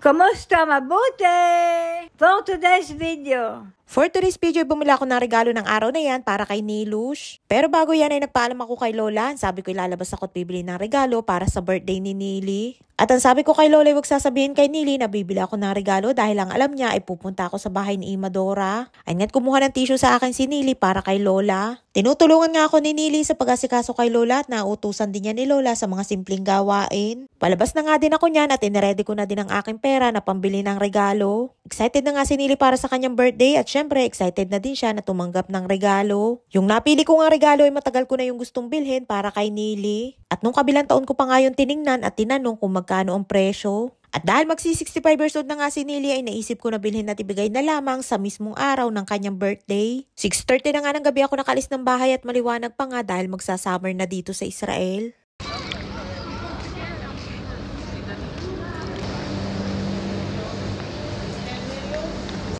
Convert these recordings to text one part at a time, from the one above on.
Kamusta? Mabuti? For today's video. For today's video, bumili ako ng regalo ng araw na yan para kay Nilush. Pero bago yan ay nagpaalam ako kay Lola. Sabi ko ilalabas ako at bibili ng regalo para sa birthday ni Nili. At ang sabi ko kay Lola, huwag sasabihin kay Nili na bibili ako ng regalo dahil ang alam niya ay pupunta ako sa bahay ni Imadora. Ay nga't kumuha ng tissue sa akin si Nili para kay Lola. Tinutulungan nga ako ni Nili sa pag-asikaso kay Lola at nautusan din niya ni Lola sa mga simpleng gawain. Palabas na nga din ako niyan at iniredy ko na din ang aking pera na pambili ng regalo. Excited na nga si Nili para sa kanyang birthday at syempre excited na din siya na tumanggap ng regalo. Yung napili ko nga regalo ay matagal ko na yung gustong bilhin para kay Nili. At nung kabilang taon ko pa nga yung tiningnan at tinanong kung magkano ang presyo. At dahil magsi-65 years old na nga si Nili ay naisip ko na bilhin at ibigay na lamang sa mismong araw ng kanyang birthday. 6:30 na nga ng gabi ako nakalis ng bahay at maliwanag pa nga dahil magsasummer na dito sa Israel.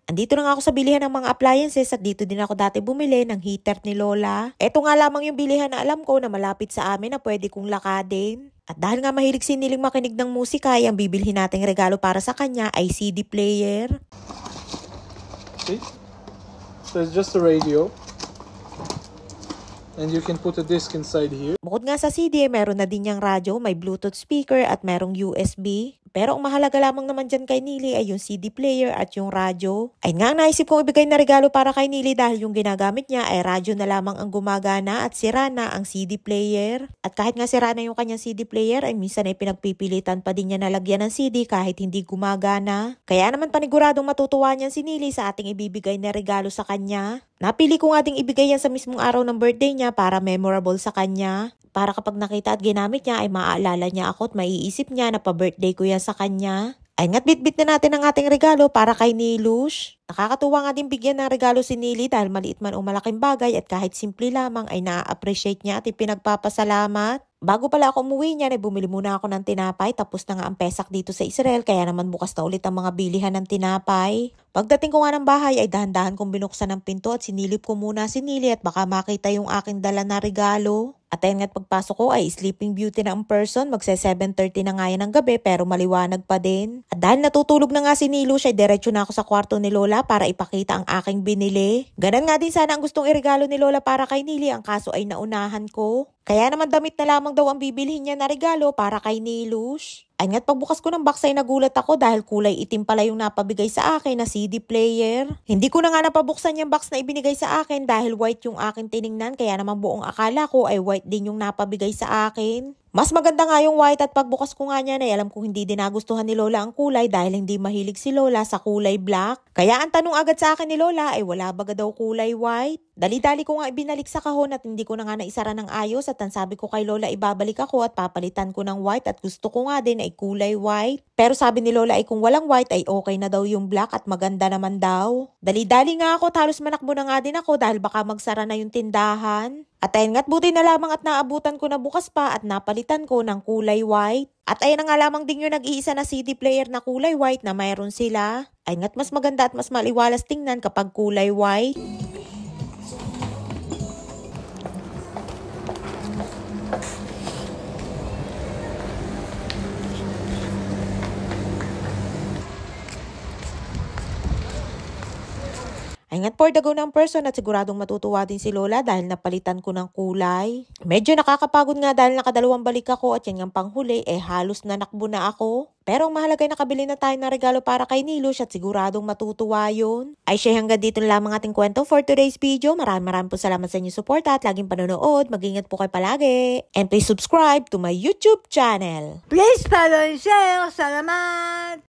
Andito na nga ako sa bilihan ng mga appliances at dito din ako dati bumili ng heater ni Lola. Ito nga lamang yung bilihan na alam ko na malapit sa amin na pwede kong lakadin. At dahil nga mahilig si Niling makinig ng musika ay ang bibilhin nating regalo para sa kanya ay CD player. See? So it's just a radio. And you can put a disc inside here. Bukod nga sa CD, meron na din niyang radyo, may Bluetooth speaker at merong USB. Pero ang mahalaga lamang naman dyan kay Nili ay yung CD player at yung radyo. Ay nga naisip kong ibigay na regalo para kay Nili dahil yung ginagamit niya ay radyo na lamang ang gumagana at sira na ang CD player. At kahit nga sira na yung kanyang CD player ay minsan ay pinagpipilitan pa din niya nalagyan ng CD kahit hindi gumagana. Kaya naman paniguradong matutuwa niyan si Nili sa ating ibibigay na regalo sa kanya. Napili ko nga ding ibigay yan sa mismong araw ng birthday niya para memorable sa kanya. Para kapag nakita at ginamit niya ay maaalala niya ako at maiisip niya na pa-birthday ko yan sa kanya. Ay nga't bitbit na natin ang ating regalo para kay Nilush. Nakakatuwa nga din bigyan ng regalo si Nili dahil maliit man o malaking bagay at kahit simple lamang ay na-appreciate niya at ipinagpapasalamat. Bago pala ako umuwi niyan ay bumili muna ako ng tinapay tapos na nga ang pesak dito sa Israel kaya naman bukas na ulit ang mga bilihan ng tinapay. Pagdating ko nga ng bahay ay dahan-dahan kong binuksan ang pinto at sinilip ko muna si Nili at baka makita yung aking dala na regalo. At ayun nga't pagpasok ko ay Sleeping Beauty na ang person, magse 7:30 na nga yan ng gabi pero maliwanag pa din. At dahil natutulog na nga si Nilush ay diretso na ako sa kwarto ni Lola para ipakita ang aking binili. Ganon nga din sana ang gustong iregalo ni Lola para kay Nili, ang kaso ay naunahan ko. Kaya naman damit na lamang daw ang bibilhin niya na regalo para kay Nilush. Ay nga't pagbukas ko ng box ay nagulat ako dahil kulay itim pala yung napabigay sa akin na CD player. Hindi ko na nga napabuksan yung box na ibinigay sa akin dahil white yung akin tiningnan kaya naman buong akala ko ay white din yung napabigay sa akin. Mas maganda nga yung white at pagbukas ko nga niya na alam kong hindi din nagustuhan ni Lola ang kulay dahil hindi mahilig si Lola sa kulay black. Kaya ang tanong agad sa akin ni Lola ay wala baga daw kulay white. Dali-dali ko nga ibinalik sa kahon at hindi ko na nga naisara ng ayos at ang sabi ko kay Lola ibabalik ako at papalitan ko ng white at gusto ko nga din ay kulay white. Pero sabi ni Lola ay kung walang white ay okay na daw yung black at maganda naman daw. Dali-dali nga ako at halos manakbo na nga din ako dahil baka magsara na yung tindahan. At ayun nga't buti na lamang at naabutan ko na bukas pa at napalitan ko ng kulay white. At ayun na nga lamang din yung nag-iisa na CD player na kulay white na mayroon sila. Ayun nga't mas maganda at mas maliwalas tingnan kapag kulay white. Ay nga't for the go ng person at siguradong matutuwa din si Lola dahil napalitan ko ng kulay. Medyo nakakapagod nga dahil nakadalawang balik ako at yan ang panghuli halos nanakbo na ako. Pero ang mahalaga ay nakabili na tayo ng regalo para kay Nilush at siguradong matutuwa yun. Ay siya hanggang dito na lamang ating kwento for today's video. Maraming po salamat sa inyong support at laging panonood. Mag-ingat po kayo palagi. And please subscribe to my YouTube channel. Please follow and share. Salamat!